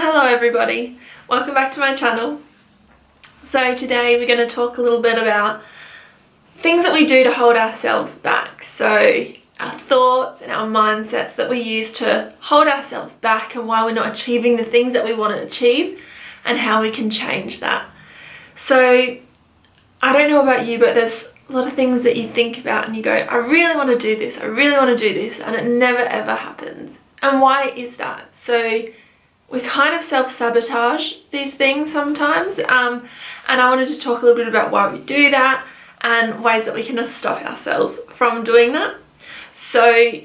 Hello everybody, welcome back to my channel. So today we're going to talk a little bit about things that we do to hold ourselves back. So our thoughts and our mindsets that we use to hold ourselves back and why we're not achieving the things that we want to achieve and how we can change that. So I don't know about you, but there's a lot of things that you think about and you go, I really want to do this, I really want to do this, and it never ever happens. And why is that? So we kind of self-sabotage these things sometimes, and I wanted to talk a little bit about why we do that and ways that we can stop ourselves from doing that. So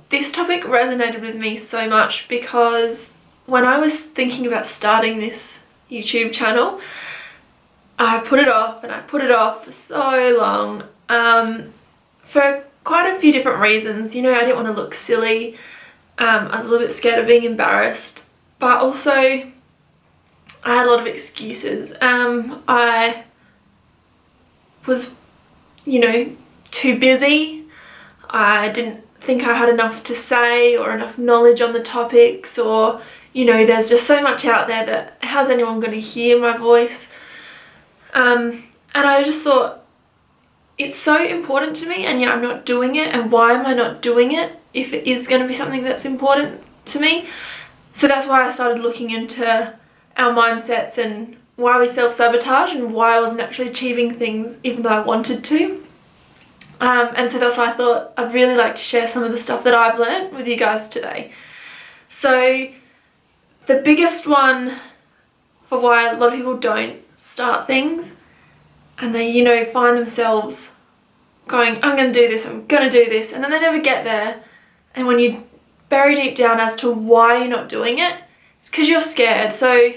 this topic resonated with me so much because when I was thinking about starting this YouTube channel, I put it off and I put it off for so long, for quite a few different reasons. You know, I didn't want to look silly, I was a little bit scared of being embarrassed, but also I had a lot of excuses. I was, too busy. I didn't think I had enough to say or enough knowledge on the topics, or, there's just so much out there that how's anyone going to hear my voice? And I just thought, it's so important to me and yet I'm not doing it, and why am I not doing it if it is going to be something that's important to me? So that's why I started looking into our mindsets and why we self-sabotage and why I wasn't actually achieving things even though I wanted to. And so that's why I thought I'd really like to share some of the stuff that I've learned with you guys today. So the biggest one for why a lot of people don't start things, and they find themselves going, I'm going to do this, I'm going to do this, and then they never get there. And when you bury deep down as to why you're not doing it, it's because you're scared. So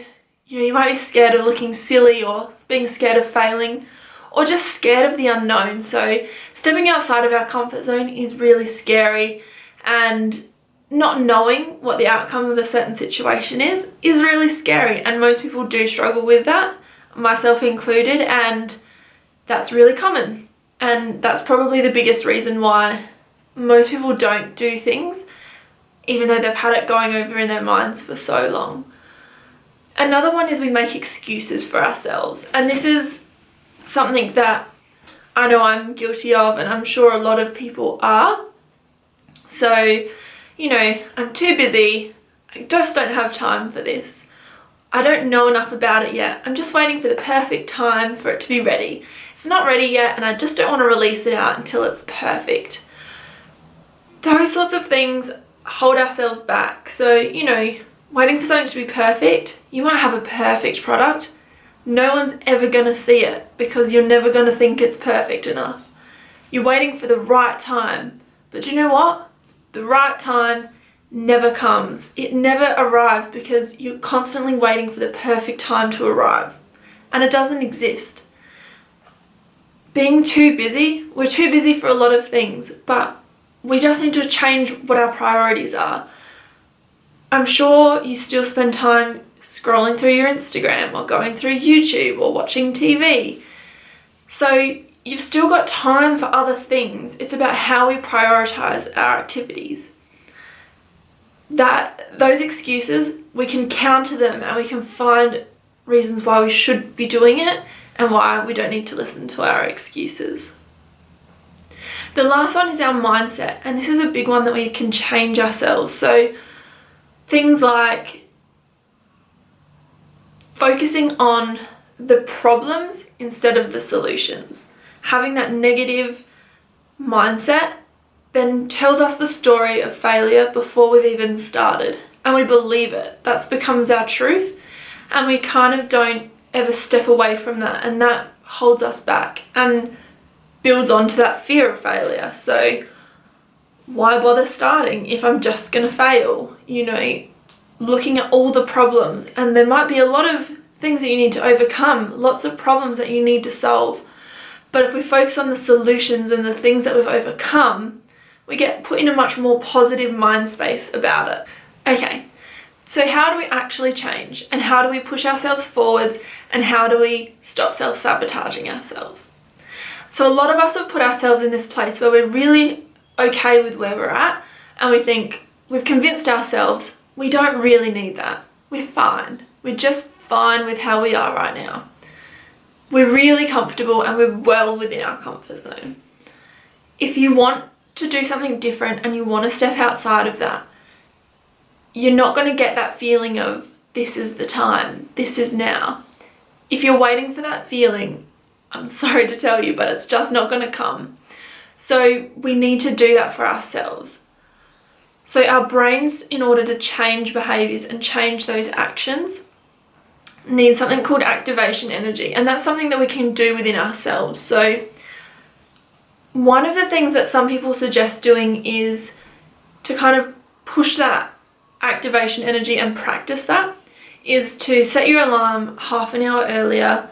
you might be scared of looking silly, or being scared of failing, or just scared of the unknown. So stepping outside of our comfort zone is really scary, and not knowing what the outcome of a certain situation is really scary, and most people do struggle with that, myself included, and that's really common. And that's probably the biggest reason why most people don't do things, even though they've had it going over in their minds for so long. Another one is we make excuses for ourselves, and this is something that I know I'm guilty of, and I'm sure a lot of people are. So, I'm too busy, I just don't have time for this. I don't know enough about it yet. I'm just waiting for the perfect time for it to be ready. It's not ready yet, and I just don't want to release it out until it's perfect. Those sorts of things hold ourselves back. So, waiting for something to be perfect, you might have a perfect product. No one's ever going to see it because you're never going to think it's perfect enough. You're waiting for the right time. But you know what? The right time never comes. It never arrives because you're constantly waiting for the perfect time to arrive. And it doesn't exist. Being too busy, we're too busy for a lot of things, but we just need to change what our priorities are. I'm sure you still spend time scrolling through your Instagram or going through YouTube or watching TV. So you've still got time for other things. It's about how we prioritize our activities. Those excuses, we can counter them and we can find reasons why we should be doing it and why we don't need to listen to our excuses. The last one is our mindset, and this is a big one that we can change ourselves. So things like focusing on the problems instead of the solutions. Having that negative mindset then tells us the story of failure before we've even started, and we believe it. That becomes our truth, and we kind of don't ever step away from that, and that holds us back and builds onto that fear of failure. So why bother starting if I'm just gonna fail? Looking at all the problems, and there might be a lot of things that you need to overcome, lots of problems that you need to solve. But if we focus on the solutions and the things that we've overcome, we get put in a much more positive mind space about it. Okay, so how do we actually change? And how do we push ourselves forwards? And how do we stop self-sabotaging ourselves? So a lot of us have put ourselves in this place where we're really okay with where we're at, and we think we've convinced ourselves we don't really need that. we're fine. We're just fine with how we are right now. We're really comfortable and we're well within our comfort zone. If you want to do something different and you want to step outside of that, you're not going to get that feeling of this is the time, this is now. If you're waiting for that feeling, I'm sorry to tell you, but it's just not going to come. So we need to do that for ourselves. So our brains, in order to change behaviours and change those actions, need something called activation energy. And that's something that we can do within ourselves. So one of the things that some people suggest doing is to kind of push that activation energy and practice that, is to set your alarm half an hour earlier,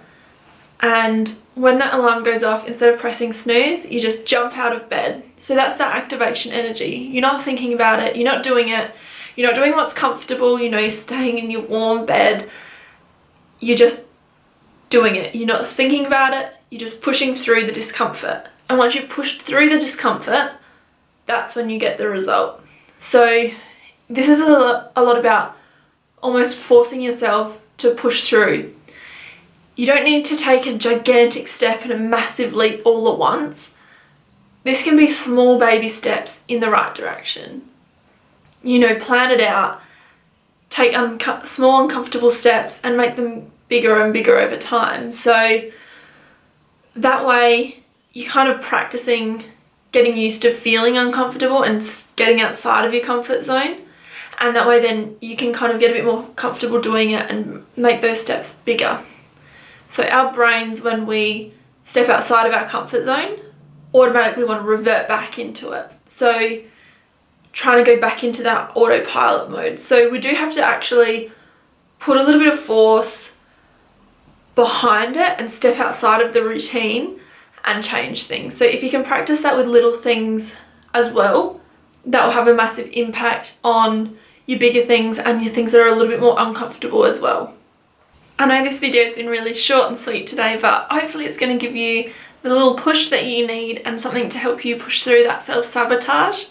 and when that alarm goes off, instead of pressing snooze, you just jump out of bed. So that's that activation energy. You're not thinking about it, you're not doing it, you're not doing what's comfortable, you know, you're staying in your warm bed, you're just doing it. You're not thinking about it, you're just pushing through the discomfort. And once you've pushed through the discomfort, that's when you get the result. So this is a lot about almost forcing yourself to push through. You don't need to take a gigantic step and a massive leap all at once. This can be small baby steps in the right direction. You know, plan it out, take small uncomfortable steps and make them bigger and bigger over time. So that way you're kind of practicing getting used to feeling uncomfortable and getting outside of your comfort zone. And that way then you can kind of get a bit more comfortable doing it and make those steps bigger. So our brains, when we step outside of our comfort zone, automatically want to revert back into it. So trying to go back into that autopilot mode. So we do have to actually put a little bit of force behind it and step outside of the routine and change things. So if you can practice that with little things as well, that will have a massive impact on your bigger things and your things that are a little bit more uncomfortable as well. I know this video has been really short and sweet today, but hopefully it's going to give you the little push that you need and something to help you push through that self-sabotage.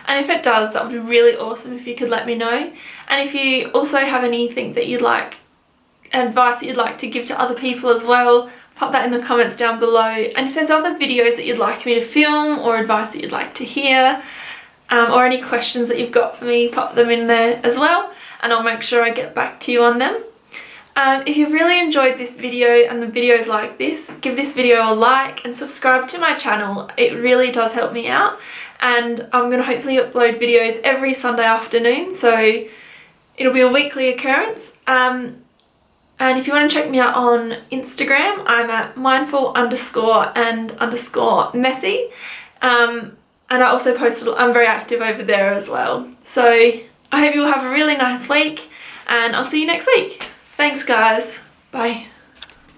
And if it does, that would be really awesome if you could let me know. And if you also have anything that you'd like, advice that you'd like to give to other people as well, pop that in the comments down below. And if there's other videos that you'd like me to film or advice that you'd like to hear, or any questions that you've got for me, pop them in there as well, and I'll make sure I get back to you on them. If you've really enjoyed this video and the videos like this, give this video a like and subscribe to my channel. It really does help me out, and I'm going to hopefully upload videos every Sunday afternoon, so it'll be a weekly occurrence. And if you want to check me out on Instagram, I'm at mindful_and_messy. And I also post, I'm very active over there as well. So I hope you'll have a really nice week, and I'll see you next week. Thanks guys. Bye.